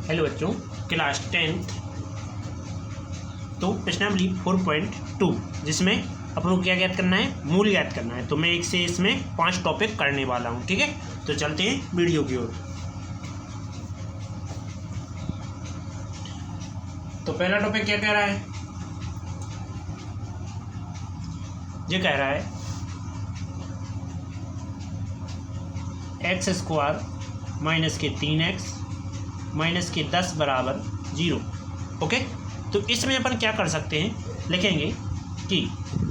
Hello बच्चों, class 10th तो प्रश्नावली 4.2 जिसमें अपन को क्या ज्ञात करना है, मूल ज्ञात करना है। तो मैं एक से इसमें 5 टॉपिक करने वाला हूँ। ठीक है, तो चलते हैं वीडियो की ओर। तो पहला टॉपिक क्या कह रहा है, ये कह रहा है एक्स स्क्वायर माइनस के 3x माइनस के 10 बराबर 0। ओके, तो इसमें अपन क्या कर सकते हैं, लिखेंगे कि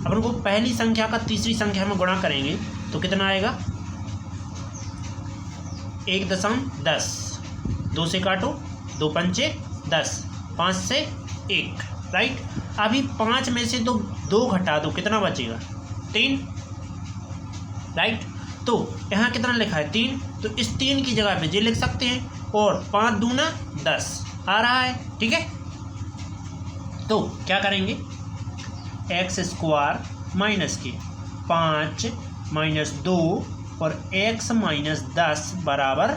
अपन को पहली संख्या का तीसरी संख्या में गुणा करेंगे तो कितना आएगा, 1.10, 2 से काटो, 2 पंचे 10, 5 से 1, राइट। अभी 5 में से तो 2 घटा दो, कितना बचेगा, 3, राइट। तो यहाँ कितना लिखा है, 3, तो इस 3 की जगह पे ये लिख सकते हैं, और 5 दूना 10 आ रहा है। ठीक है, तो क्या करेंगे, एक्स स्क्वायर माइनस के 5 माइनस 2 और x माइनस 10 बराबर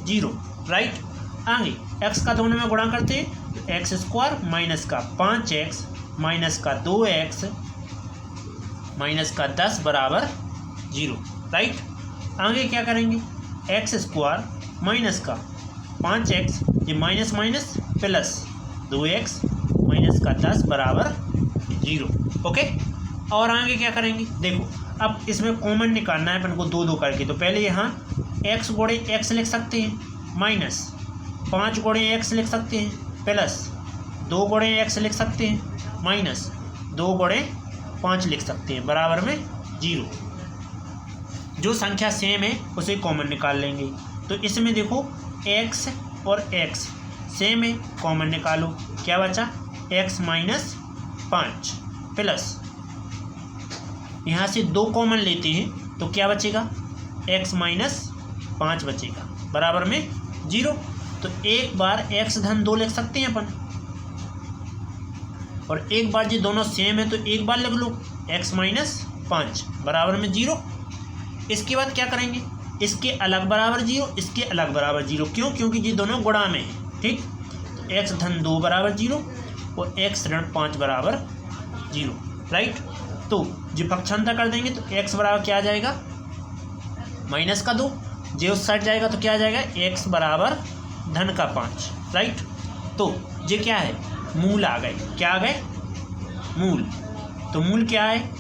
0, राइट। आगे x का दोनों में गुणा करते हैं, तो एक्स स्क्वायर माइनस का 5x माइनस का 2x माइनस का 10 बराबर 0, राइट। आगे क्या करेंगे, एक्स स्क्वायर माइनस का 5x, ये minus minus plus 2x minus का 10 बराबर 0। ओके, और आगे क्या करेंगे, देखो अब इसमें कॉमन निकालना है अपन को 2 करके। तो पहले यहाँ x गुणे x लिख सकते हैं, माइनस 5 गुणे x लिख सकते हैं, प्लस 2 गुणे x लिख सकते हैं, माइनस 2 गुणे 5 लिख सकते हैं, बराबर में 0। जो संख्या सेम है उसे कॉमन निकाल लेंगे। तो इसमें देखो x और x सेम है, कॉमन निकालो, क्या बचा, x माइनस 5 प्लस यहाँ से 2 कॉमन लेते हैं तो क्या बचेगा, x माइनस 5 बचेगा, बराबर में 0। तो एक बार x धन 2 लिख सकते हैं अपन, और एक बार ये दोनों सेम है तो एक बार लिख लो x माइनस 5 बराबर में 0। इसके बाद क्या करेंगे, इसके अलग बराबर 0, इसके अलग बराबर 0, क्यों, क्योंकि ये दोनों गुणा में है। ठीक, तो x धन 2 बराबर 0 और x ऋण 5 बराबर 0, राइट। तो जो पक्षांतर कर देंगे तो x बराबर क्या आ जाएगा, माइनस का 2, जो उस साइड जाएगा तो क्या आ जाएगा, x बराबर धन का 5, राइट। तो ये क्या है, मूल आ गए, क्या आ गए, मूल। तो मूल क्या है,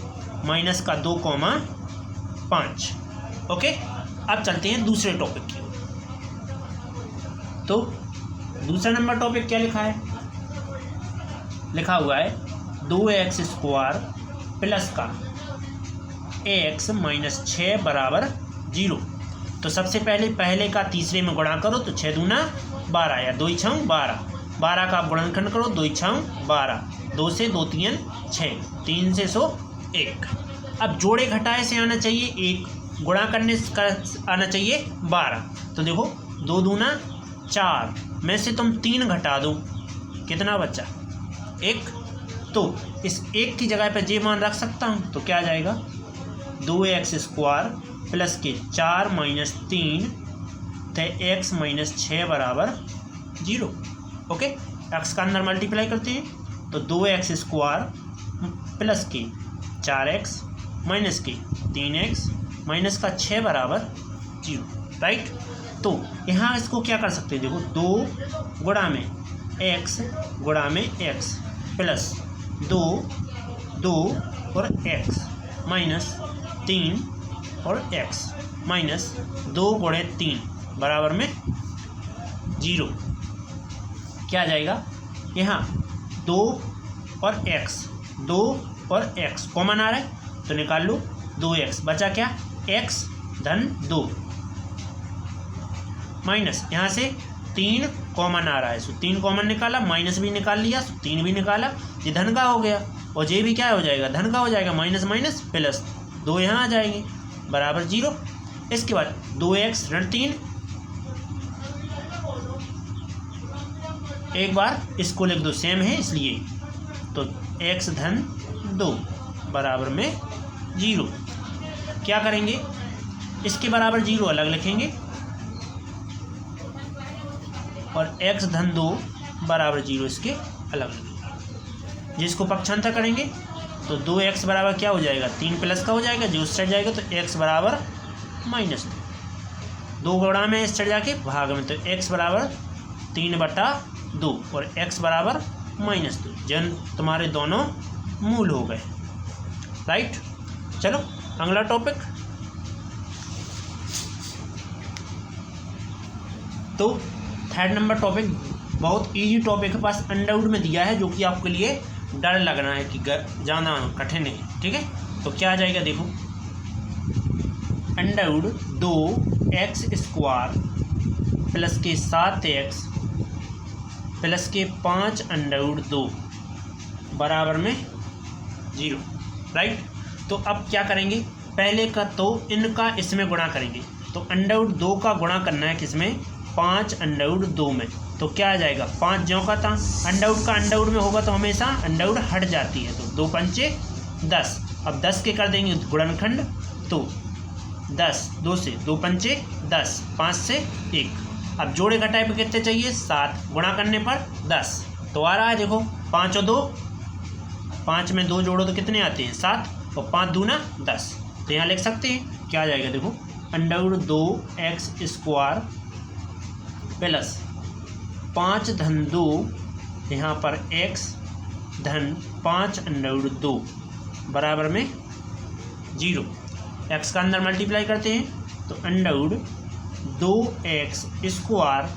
माइनस का 2, 5। ओके, अब चलते हैं दूसरे टॉपिक की। तो दूसरा नंबर टॉपिक क्या लिखा है, लिखा हुआ है 2x स्क्वायर प्लस का x माइनस 6 बराबर 0। तो सबसे पहले का तीसरे में गुणा करो, तो 6 दूना 12 या 2 6 12, 12 का आप गुणनखंड करो, 2 6 12, 2 से 2 3 6, 3 से 1। अब जोड़े घटाए से आना चाहिए 1, गुणा करने का आना चाहिए 12। तो देखो 2 दूना 4 में से तुम 3 घटा दो, कितना बचा, 1। तो इस 1 की जगह पर जे मान रख सकता हूँ, तो क्या आ जाएगा, 2x स्क्वायर प्लस के 4 माइनस 3 थे x माइनस 6 बराबर 0। ओके, x का अंदर मल्टीप्लाई करते हैं, तो 2x स्क्वायर प्लस के 4x माइनस के 3x माइनस का 6 बराबर 0, राइट। तो यहाँ इसको क्या कर सकते हैं, देखो 2 गुणा में x गुणा में x प्लस 2 और x माइनस 3 और x माइनस 2 गुणे 3 बराबर में 0। क्या आ जाएगा, यहाँ 2 और x कॉमन आ रहा है तो निकाल लो, 2x बचा क्या, x धन 2 माइनस यहाँ से 3 कॉमन आ रहा है, सो 3 कॉमन निकाला, माइनस भी निकाल लिया, सो 3 भी निकाला, ये धन का हो गया, और ये भी क्या हो जाएगा, धन का हो जाएगा, माइनस माइनस प्लस 2 यहाँ आ जाएंगे, बराबर 0। इसके बाद 2x ऋण 3, एक बार इसको लिख दो, सेम है इसलिए, तो x धन 2 बराबर में 0। क्या करेंगे, इसके बराबर 0 अलग लिखेंगे, और x धन 2 बराबर 0 इसके अलग लगेगा। जिसको पक्षांतर करेंगे तो 2x बराबर क्या हो जाएगा, 3 प्लस का हो जाएगा, जो उस साइड जाएगा तो x बराबर -2, 2 गुणा में इस साइड जाके भाग में, तो x बराबर 3/2 और x बराबर -2, जन तुम्हारे दोनों मूल हो गए। राइट, चलो अगला टॉपिक। तो थर्ड नंबर टॉपिक बहुत इजी टॉपिक है, पास अंडरवुड में दिया है, जो कि आपके लिए डर लग रहा है कि ज़्यादा कठिन है। ठीक है, तो क्या आ जाएगा देखो, अंडरवुड 2x² प्लस के 7x प्लस के 5 अंडरवुड 2 बराबर में 0। राइट, तो अब क्या करेंगे, पहले का तो इनका इसमें गुणा करेंगे, तो अंडरवुड 2 का गुणा करना है किसमें, 5 अंडरवुड 2 में, तो क्या आ जाएगा, 5 ज्यों का था, अंडरवुड का अंडरवुड में होगा तो हमेशा अंडरवुड हट जाती है, तो 2 पंचे 10, अब 10 के कर देंगे गुणनखंड, तो 10, 2 से 2 पंचे 10, 5 से 1, अब जोड़े घटाए पे कितने चाहिए, 7, गुणा करने पर 10, तो आ रहा है देखो 5 और 2, 5 में 2 जोड़ो तो कितने आते हैं, 7, और 5 दूना 10, तो यहाँ लिख सकते हैं क्या आ जाएगा देखो, अंडरवुड 2x² प्लस 5 धन 2 यहाँ पर x धन 5 अंडरवुड 2 बराबर में 0। x का अंदर मल्टीप्लाई करते हैं तो अंडरवुड 2x²,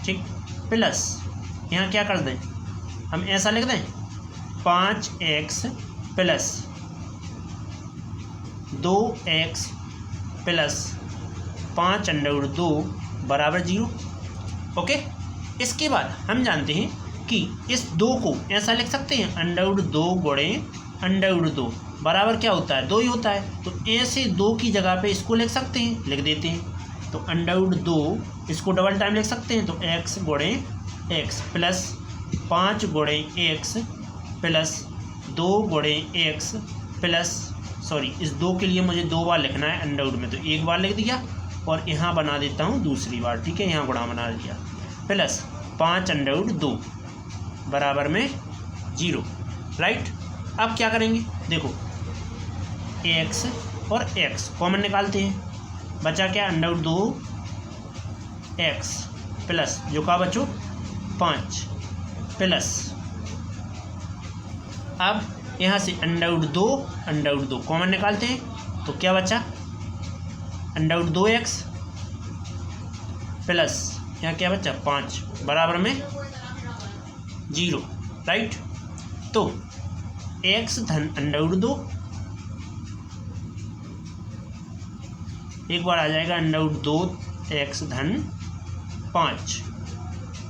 ठीक, प्लस यहाँ क्या कर दें, हम ऐसा लिख दें 5x plus 2x plus 5 Underwood 2 बराबर 0। ओके, इसके बाद हम जानते हैं कि इस 2 को ऐसा लिख सकते हैं, अंडरवुड 2 गुणे अंडरवुड 2 बराबर क्या होता है, 2 ही होता है, तो ऐसे 2 की जगह पे इसको लिख सकते हैं, लिख देते हैं, तो अंडरवुड 2 इसको डबल टाइम लिख सकते हैं, तो x गुणे x प्लस 5 गुणे x प्लस 2 गुणे x प्लस, सॉरी इस 2 के लिए मुझे 2 बार लिखना है अंडरवुड में, तो 1 बार लिख दिया और यहाँ बना देता हूँ दूसरी बार, ठीक है, यहाँ गुणा बना दिया, प्लस 5 अंडरवुड 2 बराबर में 0। राइट, अब क्या करेंगे देखो, x और x कॉमन निकालते हैं, बचा क्या, अंडरवुड 2x प्लस जो का बचो 5 प्लस, अब यहाँ से अंडरवुड 2 कॉमन निकालते हैं, तो क्या बचा, अंडरवुड 2x प्लस यहाँ क्या बचा 5 बराबर में 0। राइट, तो x धन अंडरवुड 2 एक बार आ जाएगा, अंडरवुड 2x धन 5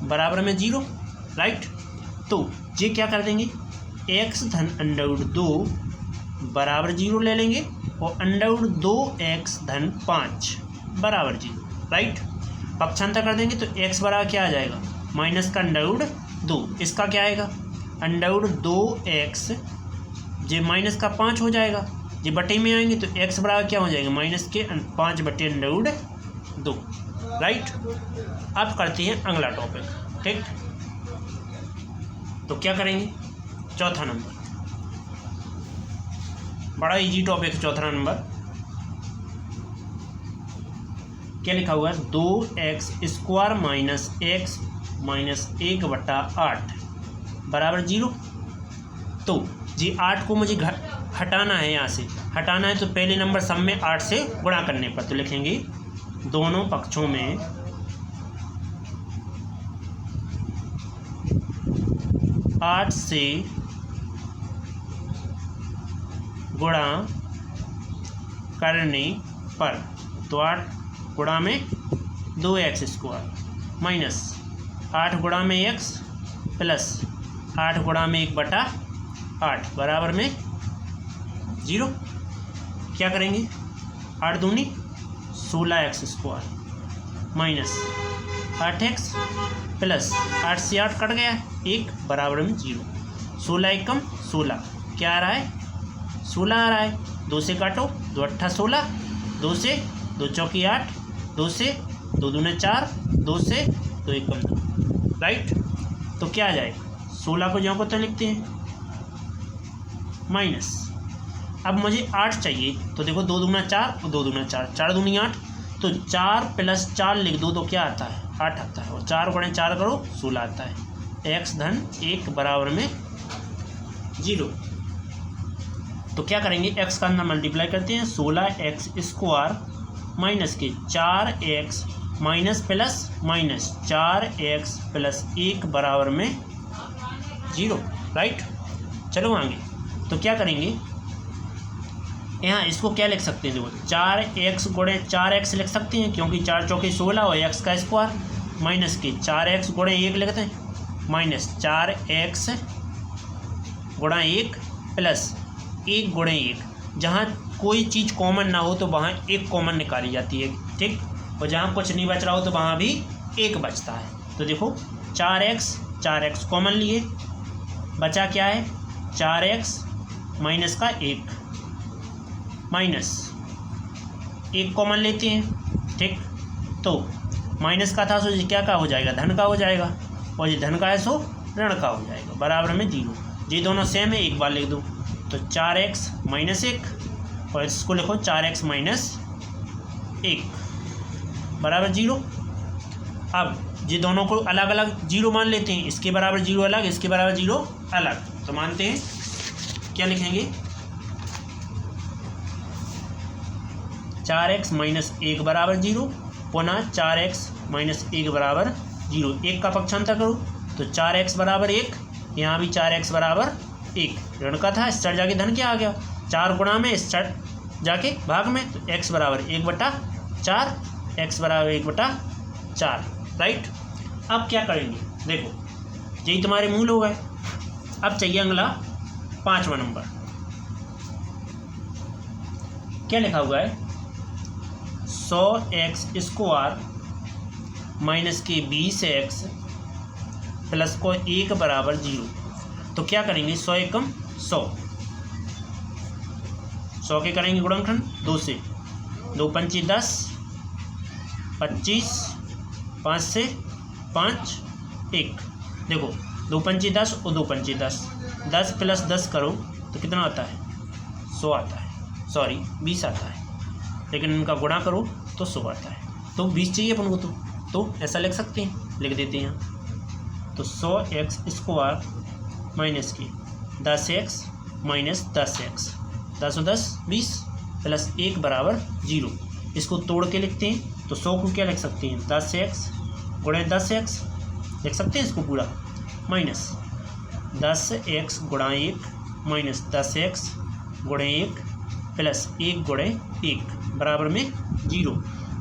बराबर में 0। राइट, तो ये क्या कर देंगे, x धन अंडरवुड 2 बराबर 0 ले लेंगे और अंडरवुड 2x धन 5 बराबर 0। राइट, पक्षांतर कर देंगे तो x बराबर क्या आ जाएगा, माइनस का अंडरवुड 2, इसका क्या आएगा, अंडरवुड 2x, ये माइनस का 5 हो जाएगा, ये बटे में आएंगे तो x बराबर क्या हो जाएगा, माइनस के 5 बटे अंडरवुड 2। राइट, अब करते हैं अगला टॉपिक। ठीक, तो क्या करेंगे, चौथा नंबर, बड़ा इजी टॉपिक, चौथा नंबर क्या लिखा हुआ है, 2x² माइनस x माइनस 1/8 बराबर 0। तो जी 8 को मुझे हटाना है, यहाँ से हटाना है, तो पहले नंबर सब में 8 से गुणा करने पर, तो लिखेंगे दोनों पक्षों में 8 से गुणा करने पर, तो 8 गुणा में 2x² माइनस 8 गुणा में x प्लस 8 गुणा में 1/8 बराबर में 0। क्या करेंगे, 8 दूनी 16x² माइनस 8x प्लस 8 से 8 कट गया, 1 बराबर में 0, 16 एकम 16, क्या आ रहा है, 16 आ रहा है, 2 से काटो, 2 8 16, 2 से 2 चौकी 8, 2 से 2 दूने 4, 2 से 2 एकम 2, राइट। तो क्या आ जाएगा, 16 को ज्यों को तो लिखते हैं माइनस। अब मुझे 8 चाहिए, तो देखो 2 दूना 4 और 2 दूना 4, 4 दूनी 8, तो 4 + 4 लिख दो तो क्या आता है, 8 आता है। और 4 × 4 करो 16 आता है। x धन 1 बराबर में 0। तो क्या करेंगे, x का अंदर मल्टीप्लाई करते हैं, 16x² माइनस के 4x minus plus minus 4x + 1 बराबर में 0, राइट। चलो आगे, तो क्या करेंगे, यहाँ इसको क्या लिख सकते हैं, देखो 4x × 4x लिख सकते हैं, क्योंकि 4 चौके 16 और x का स्क्वायर, माइनस के 4x × 1 लिखते हैं, माइनस 4x × 1 प्लस 1 × 1। जहाँ कोई चीज़ कॉमन ना हो तो वहाँ एक कॉमन निकाली जाती है, ठीक। और जहाँ कुछ नहीं बच रहा हो तो वहाँ भी एक बचता है। तो देखो 4x कॉमन लिए, बचा क्या है, 4x माइनस का 1 माइनस 1 कॉमन लेते हैं, ठीक। तो माइनस का था सो ये क्या का हो जाएगा, धन का हो जाएगा, और ये धन का है सो ऋण का हो जाएगा, बराबर में 0। ये दोनों सेम है, एक बार लिख दो, तो 4x माइनस 1 और इसको लिखो 4x माइनस 1 बराबर 0। अब ये दोनों को अलग अलग 0 मान लेते हैं, इसके बराबर 0 अलग, इसके बराबर 0 अलग। तो मानते हैं, क्या लिखेंगे, 4x माइनस 1 बराबर 0, पुनः 4x माइनस 1 बराबर 0। 1 का पक्षांतर करो तो 4x बराबर 1, यहाँ भी 4x बराबर 1, ऋण का था, इस साइड जाके धन क्या आ गया, 4 गुणा में इस साइड जाके भाग में, तो x बराबर 1/4, x बराबर 1/4, राइट। अब क्या करेंगे, देखो यही तुम्हारे मूल हो गए। अब चाहिए अगला 5वां नंबर, क्या लिखा हुआ है, 100x² माइनस के 20x प्लस को 1 बराबर 0। तो क्या करेंगे, 100 एकम 100, 100 के करेंगे गुणनखंड 2 से, 2 पंची 10, 25, 5 से 5, 1। देखो 2 पंची 10 और 2 पंची 10, 10 + 10 करो तो कितना आता है, 100 आता है, सॉरी 20 आता है, लेकिन इनका गुणा करो तो 100 आता है। तो 20 चाहिए अपन को, तो ऐसा लिख सकते हैं, लिख देते हैं यहाँ। तो 100x² माइनस की 10x माइनस 10x, 10 और 10 20 प्लस 1 बराबर 0। इसको तोड़ के लिखते हैं, तो 100 को क्या लिख सकते हैं, 10x × 10x लिख सकते हैं इसको पूरा, minus 10x × 1 minus 10x × 1 plus 1 × 1 बराबर में 0।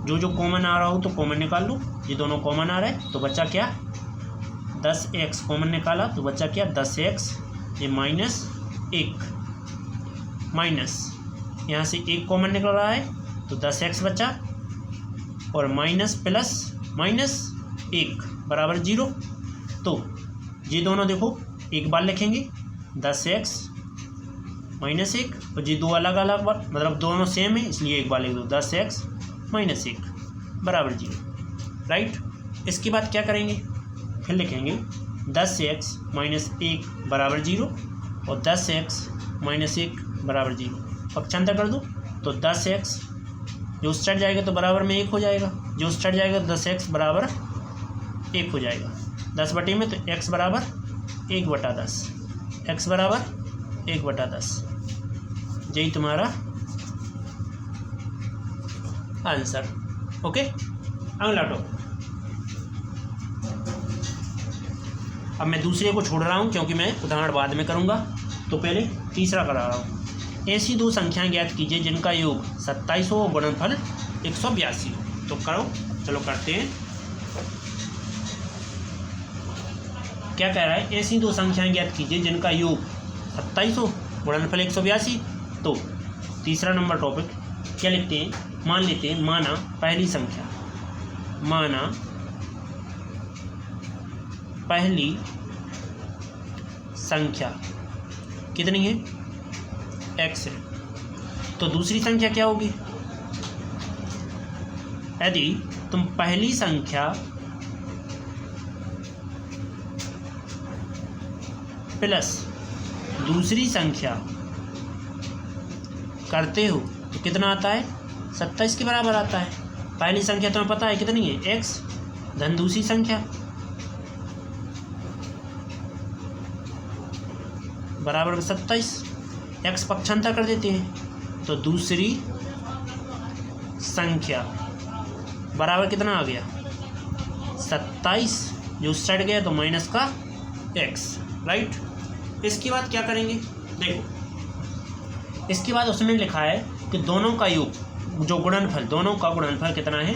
जो कॉमन आ रहा हो तो कॉमन निकाल लो, ये दोनों कॉमन आ रहा है तो बच्चा क्या, 10x कॉमन निकाला तो बच्चा क्या, 10x, ये माइनस 1 माइनस यहाँ से 1 कॉमन निकल रहा है तो 10x बचा, और माइनस प्लस माइनस 1 बराबर 0। तो ये दोनों देखो एक बार लिखेंगे, 10x माइनस 1, और ये दो अलग अलग बार, मतलब दोनों सेम है इसलिए एक बार लिख दो, 10x माइनस 1 बराबर 0, राइट। इसके बाद क्या करेंगे, फिर लिखेंगे 10x माइनस 1 बराबर 0 और 10x माइनस 1 बराबर 0, पक्षांतर कर दो तो 10x जो उस साइड जाएगा तो बराबर में 1 हो जाएगा, जो उस साइड जाएगा 10x बराबर 1 हो जाएगा, 10 बटे में, तो x बराबर 1/10, x बराबर 1/10, यही तुम्हारा आंसर। ओके, अगला टॉपिक। अब मैं दूसरे को छोड़ रहा हूँ क्योंकि मैं उदाहरण बाद में करूँगा, तो पहले तीसरा करा रहा हूँ। ऐसी 2 संख्याएं ज्ञात कीजिए जिनका योग 27 हो और गुणनफल 182 हो। तो करो, चलो करते हैं। क्या कह रहा है, ऐसी 2 संख्याएं ज्ञात कीजिए जिनका योग 27 हो, गुणनफल 182। तो तीसरा नंबर टॉपिक क्या लिखते हैं, मान लेते हैं, माना पहली संख्या, माना पहली संख्या कितनी है, x है, तो दूसरी संख्या क्या होगी, यदि तुम पहली संख्या प्लस दूसरी संख्या करते हो तो कितना आता है? 27 के बराबर आता है। पहली संख्या तुम्हें पता है कितनी है? x धन दूसरी संख्या बराबर 27। x पक्षांतर कर देते हैं तो दूसरी संख्या बराबर कितना आ गया? 27, जो उस साइड गया तो माइनस का x, राइट। इसके बाद क्या करेंगे? देखो, इसके बाद उसने लिखा है कि दोनों का योग, जो गुणनफल, दोनों का गुणनफल कितना है?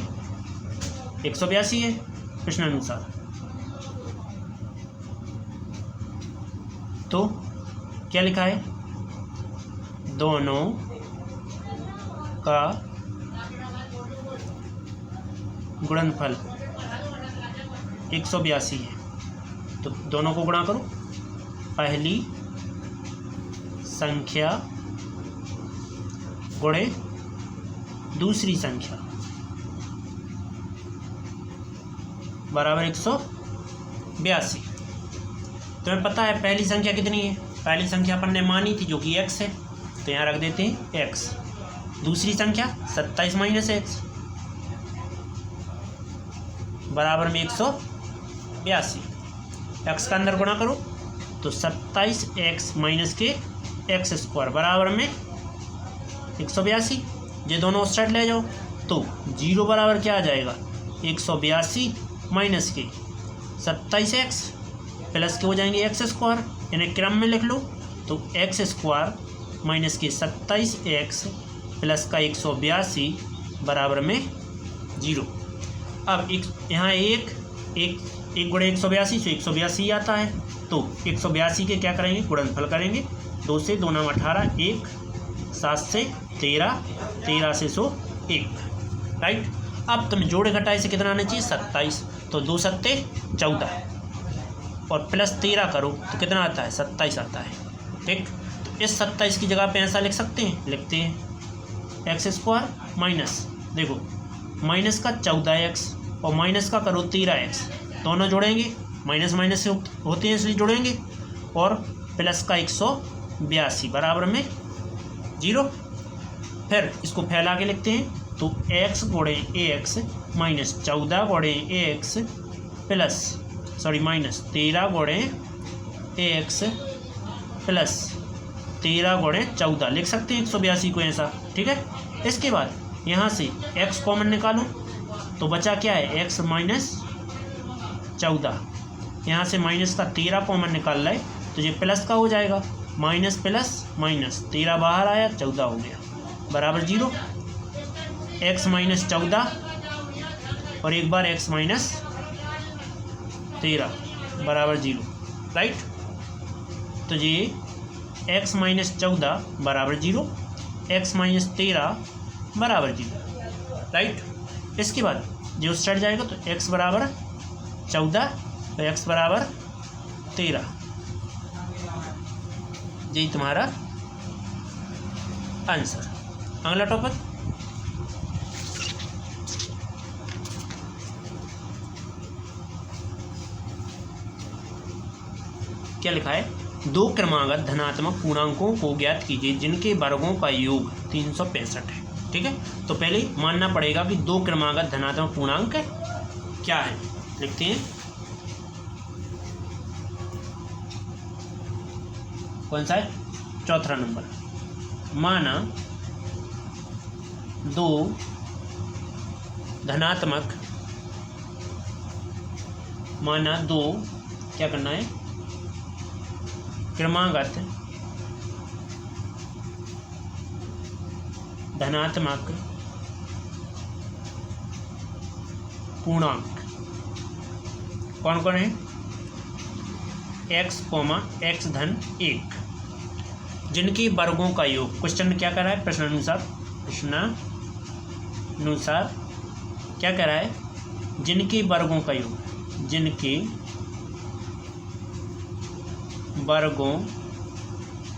182 है प्रश्नानुसार। तो क्या लिखा है? दोनों का गुणनफल 182 है। तो दोनों को गुणा करो, पहली संख्या गुणे दूसरी संख्या बराबर 182। तुम्हें पता है पहली संख्या कितनी है? पहली संख्या अपन ने मानी थी जो कि x है, तो यहाँ रख देते हैं x। दूसरी संख्या 27 माइनस x बराबर में 182। x का अंदर गुणा करो तो 27x माइनस के x स्क्वायर बराबर में 182। ये दोनों उस साइड ले जाओ तो 0 बराबर क्या आ जाएगा? 182 माइनस के 27x प्लस के हो जाएंगे x स्क्वायर, इन्हें क्रम में लिख लो तो x स्क्वायर माइनस के 27x प्लस का 182 बराबर में 0। अब यहाँ एक गुणे 182 से 182 आता है, तो 182 के क्या करेंगे? गुणनफल करेंगे। 2 से 2 9 18, 1 7 से 13, 13 से 101, राइट। अब तुम जोड़े घटाए से कितना आना चाहिए? 27। तो 2 सत्ते 14 और प्लस 13 करो तो कितना आता है? 27 आता है, ठीक। तो इस 27 की जगह पे ऐसा लिख सकते हैं, लिखते हैं एक्स स्क्वायर माइनस, देखो माइनस का 14x और माइनस का करो 13x, दोनों जोड़ेंगे, माइनस माइनस से होते हैं इसलिए जोड़ेंगे, और प्लस का 182 बराबर में 0। फिर इसको फैला के लिखते हैं तो x गुणे ax माइनस 14 गुणे ax प्लस माइनस 13 गुणे ax प्लस 13 गुणे 14 लिख सकते हैं 182 को ऐसा, ठीक है। इसके बाद यहाँ से x कॉमन निकालो तो बचा क्या है? x माइनस 14, यहाँ से माइनस का 13 कॉमन निकाल रहा है तो ये प्लस का हो जाएगा, माइनस प्लस माइनस 13 बाहर आया, 14 हो गया बराबर 0। x माइनस 14 और एक बार x माइनस 13 बराबर 0, राइट। तो ये x माइनस 14 बराबर 0, x माइनस 13 बराबर 0, राइट। इसके बाद जो उस साइड जाएगा तो x बराबर 14 तो x बराबर 13, यही तुम्हारा आंसर। अगला टॉपिक, क्या लिखा है? 2 क्रमागत धनात्मक पूर्णांकों को ज्ञात कीजिए जिनके वर्गों का योग 365 है, ठीक है। तो पहले मानना पड़ेगा कि 2 क्रमागत धनात्मक पूर्णांक क्या है, लिखते हैं। कौन सा है? चौथा नंबर। माना 2 धनात्मक, माना 2 क्या करना है? क्रमागत धनात्मक पूर्णांक कौन कौन है? x, x धन 1 जिनके वर्गों का योग, क्वेश्चन क्या कर रहा है? प्रश्नानुसार क्या कह रहा है? जिनके वर्गों का योग, जिनके वर्गों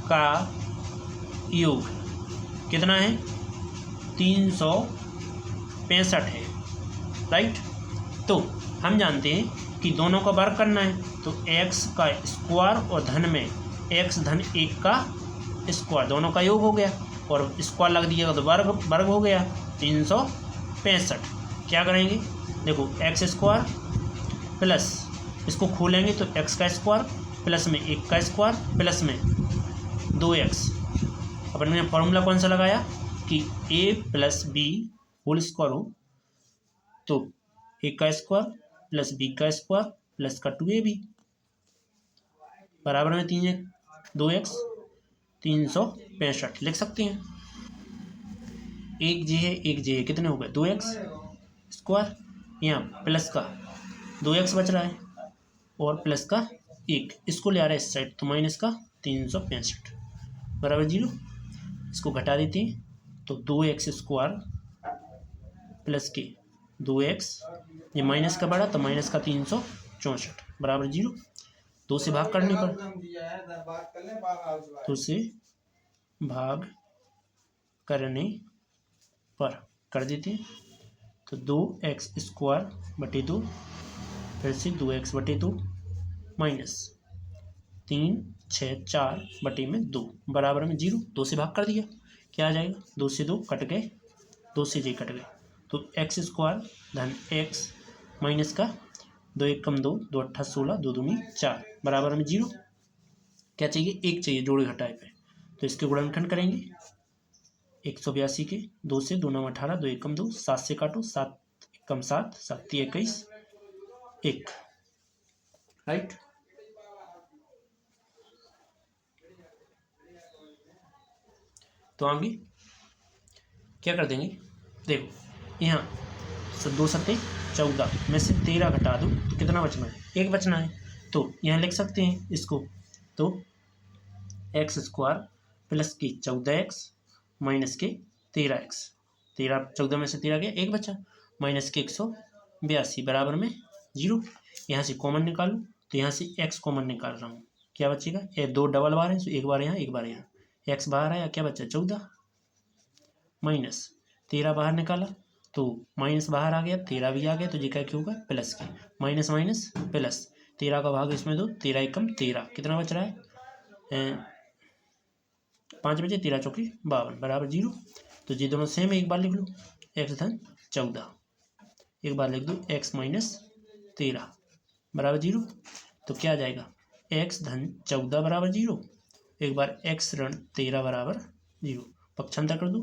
का योग कितना है? 365 है, राइट। तो हम जानते हैं कि दोनों का वर्ग करना है, तो x का स्क्वायर और धन में x धन 1 का स्क्वायर, दोनों का योग हो गया और स्क्वायर लग दिया तो वर्ग वर्ग हो गया 365। क्या करेंगे, देखो एक्स स्क्वायर प्लस, इसको खोलेंगे तो एक्स का स्क्वायर प्लस में 1 का स्क्वायर प्लस में 2x। अपन ने फॉर्मूला कौन सा लगाया कि a plus B whole square हो, तो a का स्क्वायर प्लस b का स्क्वायर प्लस का 2ab बराबर में 2x 365 लिख सकते हैं। एक जी है, कितने हो गए 2x स्क्वायर, यहाँ प्लस का 2x बच रहा है और प्लस का 1, इसको ले आ रहा है इस साइड तो माइनस का 365 बराबर 0। इसको घटा देते हैं तो 2x स्क्वायर प्लस के 2x, ये माइनस का बढ़ा तो माइनस का 364 बराबर 0। 2 से भाग करने पर, 2 से भाग करने पर कर देते हैं तो 2x स्क्वायर बटे 2, फिर से 2x बटे 2 माइनस 3 6 4 बटे में 2 बराबर में 0। 2 से भाग कर दिया, क्या आ जाएगा, 2 से 2 कट गए, 2 से जी कट गए, तो एक्स स्क्वायर धन x माइनस का 2 1 कम 2 2 8 16 2 दूनी 4 बराबर में 0। क्या चाहिए, 1 चाहिए जोड़े घटाए पे, तो इसके गुणनखंड करेंगे 182 के 2 से 2 9 18 2 1 कम 2 7 से काटो 7 कम 7 7 21 1 राइट। तो आगे क्या कर देंगे, देखो यहाँ 2 सत्ते 14 में से 13 घटा दो तो कितना बचना है, 1 बचना है, तो यहाँ लिख सकते हैं इसको, तो एक्स स्क्वायर प्लस के 14x माइनस के 13x, 14 में से 13 गया 1 बचा, माइनस के 182 बराबर में 0। यहाँ से कॉमन निकालो तो यहाँ से x कॉमन निकाल रहा हूँ, क्या बचेगा, ये 2 डबल बार है, एक बार यहाँ एक बार यहाँ, x बाहर आया, क्या बचा 14 माइनस 13 बाहर निकाला तो माइनस बाहर आ गया, 13 भी आ गया, तो जी क्या होगा प्लस के, माइनस माइनस प्लस, 13 का भाग इसमें दो, 13 एकम 13, कितना बच रहा है 5 बचे, 13 चौके 52 बराबर 0। तो ये दोनों सेम है, एक बार लिख लो एक्स धन 14, एक बार लिख दो एक्स माइनस 13 बराबर 0। तो क्या आ जाएगा एक्स धन 14 बराबर 0, एक बार एक्स ऋण 13 बराबर 0, पक्षांतर कर दो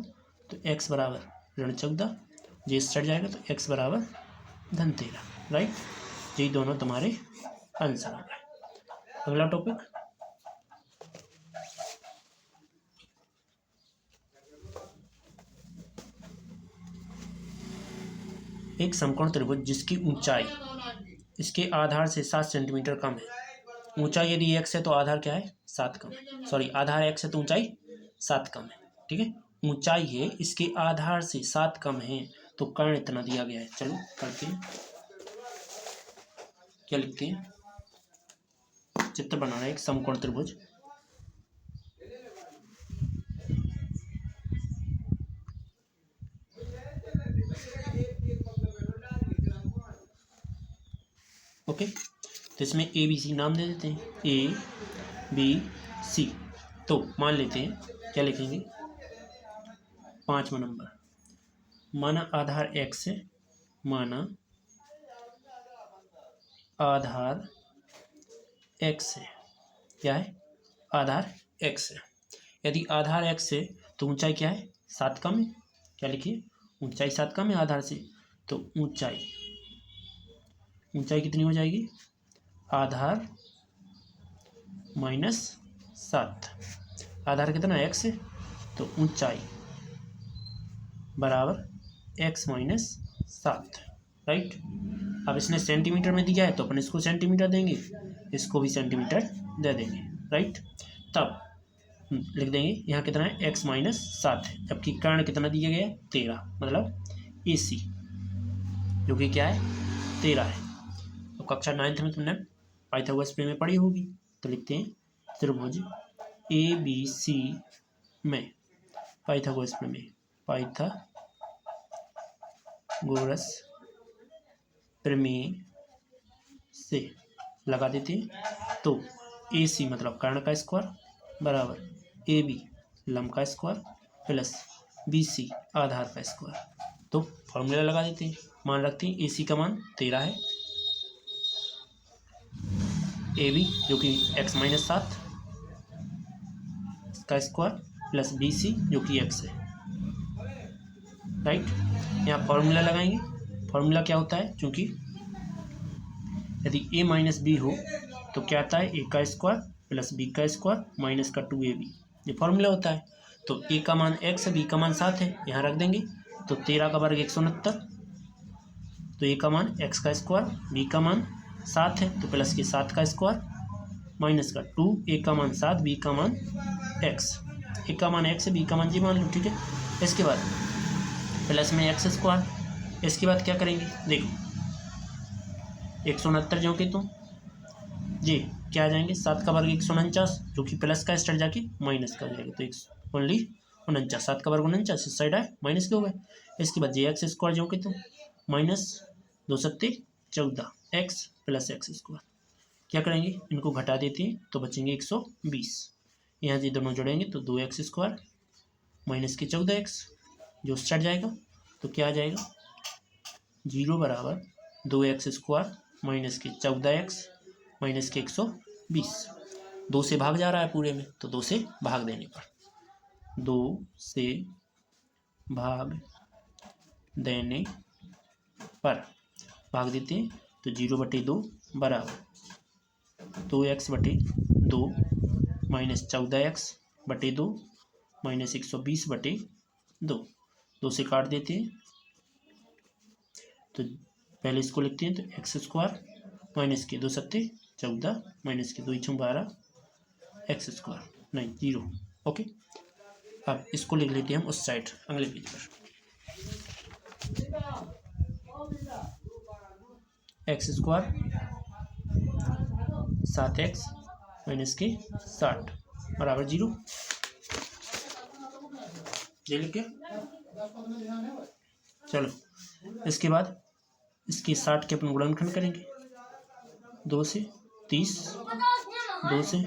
तो x बराबर ऋण 14, जे सट जाएगा तो x बराबर धन 13 राइट। ये दोनों तुम्हारे आंसर हो गए। अगला टॉपिक, एक समकोण त्रिभुज जिसकी ऊंचाई इसके आधार से 7 सेंटीमीटर कम है। ऊंचाई यदि x है तो आधार क्या है 7 कम है, सॉरी आधार x है तो ऊंचाई 7 कम है, ठीक है, ऊंचाई है इसके आधार से 7 कम है तो कर्ण इतना दिया गया है। चलो करते हैं, क्या लिखते हैं, चित्र बनाना है एक समकोण त्रिभुज, ओके, तो इसमें ए बी सी नाम दे देते हैं, ए बी सी। तो मान लेते हैं, क्या लिखेंगे 5वां नंबर, माना आधार x है, माना आधार x है, क्या है आधार x है। यदि आधार x है तो ऊंचाई क्या है 7 कम है, क्या लिखिए ऊंचाई 7 कम है आधार से, तो ऊंचाई कितनी हो जाएगी, आधार माइनस 7, आधार कितना x है तो ऊंचाई बराबर x माइनस 7 राइट। अब इसने सेंटीमीटर में दिया है तो अपन इसको सेंटीमीटर देंगे, इसको भी सेंटीमीटर दे देंगे राइट। तब लिख देंगे यहाँ कितना है x माइनस 7 है, जबकि कर्ण कितना दिया गया है 13, मतलब AC जो कि क्या है 13 है। तो कक्षा 9th में तुमने पाइथागोरस प्रमेय में पढ़ी होगी, तो लिखते हैं त्रिभुज ABC में पाइथागोरस प्रमेय, पाइथागोरस प्रमेय से लगा देते हैं तो AC मतलब कर्ण का स्क्वायर बराबर AB लंब का स्क्वायर प्लस BC आधार का स्क्वायर। तो फॉर्मूला लगा देते हैं, मान रखते हैं AC का मान 13 है, AB जो कि x-7 का स्क्वायर प्लस BC जो कि x है, राइट। यहाँ फॉर्मूला लगाएंगे, फॉर्मूला क्या होता है, क्योंकि यदि a माइनस बी हो तो क्या आता है, a का स्क्वायर प्लस b का स्क्वायर माइनस का 2ab, ये फॉर्मूला होता है। तो a का मान x है, b का मान 7 है, यहाँ रख देंगे तो 13 का वर्ग 169, तो a का मान x का स्क्वायर, b का मान 7 है तो प्लस के 7 का स्क्वायर माइनस का 2, a का मान 7 b का मान x, a का मान x है b का मान जी मान लो, ठीक है। इसके बाद प्लस में x स्क्वायर, इसके बाद क्या करेंगे, देखो 169 जो कि तुम जी क्या आ जाएंगे, 7 का वर्ग 149 जो कि प्लस का स्टार्ट जाके माइनस का जाएगा, तो ओनली 49, 7 का वर्ग 49 इस साइड आए माइनस के हो गए। इसके बाद x स्क्वायर जो कि तुम माइनस 2 सत्ते 14 x प्लस x स्क्वायर, क्या करेंगे, इनको घटा देते हैं तो बचेंगे 120, यहाँ जी दोनों जोड़ेंगे तो 2x स्क्वायर माइनस के 14x जो स्टार्ट जाएगा तो क्या आ जाएगा, 0 बराबर 2x स्क्वायर माइनस के 14x माइनस के 120, 2 से भाग जा रहा है पूरे में तो 2 से भाग देने पर, 2 से भाग देने पर भाग देते हैं तो 0/2 बराबर 2x/2 माइनस 14x/2 माइनस 120/2, 2 से काट देते हैं तो पहले इसको लिखते हैं तो x स्क्वायर माइनस के 2 सत्ते 14 माइनस के 2 छम 12 x स्क्वायर नहीं 0, ओके। अब इसको लिख लेते हैं हम उस साइड अगले पेज पर, x स्क्वायर 7x माइनस के 60 बराबर 0, ये लिख के चलो। इसके बाद इसके 60 के अपन गुणनखंड करेंगे, 2 से 30, 2 से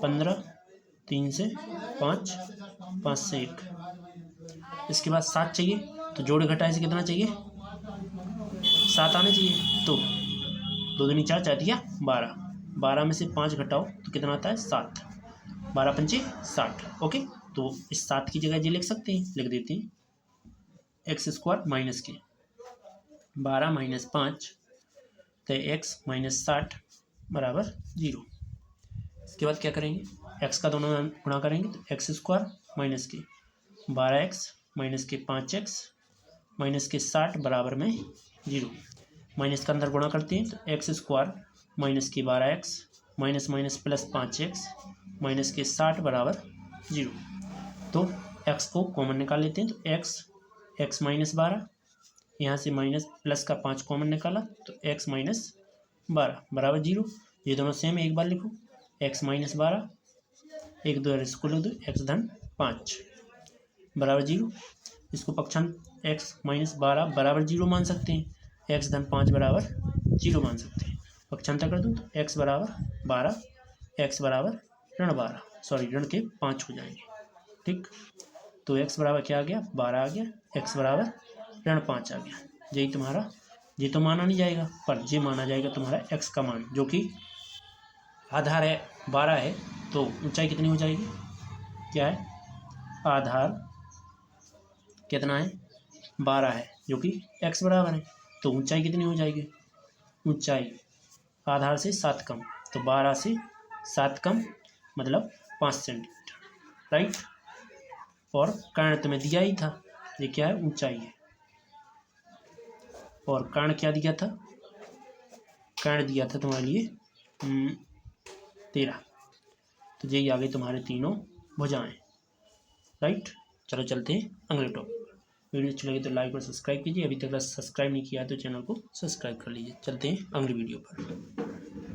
15, 3 से 5, 5 से 1, इसके बाद 7 चाहिए तो जोड़े घटाए से कितना चाहिए, 7 आने चाहिए, तो 2 दूनी 4 4 दिया 12, 12 में से 5 घटाओ तो कितना आता है 7, 12 पंचे 60, ओके। तो इस 7 की जगह ये लिख सकते हैं, लिख देते हैं x स्क्वायर माइनस के 12 माइनस 5 तो x माइनस 60 बराबर 0। इसके बाद क्या करेंगे, x का दोनों गुणा करेंगे तो x स्क्वायर माइनस के 12x माइनस के 5x माइनस के 60 बराबर में 0, माइनस का अंदर गुणा करते हैं तो x स्क्वायर माइनस के 12x minus minus plus 5x minus के 60 बराबर 0। तो x को कॉमन निकाल लेते हैं तो x माइनस 12, यहाँ से माइनस प्लस का 5 कॉमन निकाला तो x माइनस 12 बराबर 0, ये दोनों सेम एक बार लिखो, x माइनस 12 1 2 इसको लिख दो x धन 5 बराबर 0, इसको पक्षांत x माइनस 12 बराबर 0 मान सकते हैं, x धन 5 बराबर 0 मान सकते हैं, पक्षांतर कर दो तो x बराबर 12 x बराबर ऋण 12 सॉरी ऋण के 5 हो जाएंगे, ठीक। तो x बराबर क्या आ गया 12 आ गया, x बराबर ऋण 5 आ गया, यही तुम्हारा, ये तो माना नहीं जाएगा पर ये माना जाएगा तुम्हारा x का मान जो कि आधार है 12 है, तो ऊंचाई कितनी हो जाएगी, क्या है आधार कितना है 12 है जो कि x बराबर है, तो ऊंचाई कितनी हो जाएगी, ऊंचाई आधार से 7 कम, तो 12 से 7 कम मतलब 5 सेंटीमीटर, राइट। और कर्ण तुम्हें दिया ही था, ये क्या है ऊंचाई है, और कर्ण क्या दिया था, कर्ण दिया था तुम्हारे लिए 13, तो यही आ गई तुम्हारे तीनों भुजाएं, राइट। चलो चलते हैं अगले टॉपिक पर, वीडियो अच्छी लगी तो लाइक और सब्सक्राइब कीजिए, अभी तक सब्सक्राइब नहीं किया है तो चैनल को सब्सक्राइब कर लीजिए। चलते हैं अगली वीडियो पर।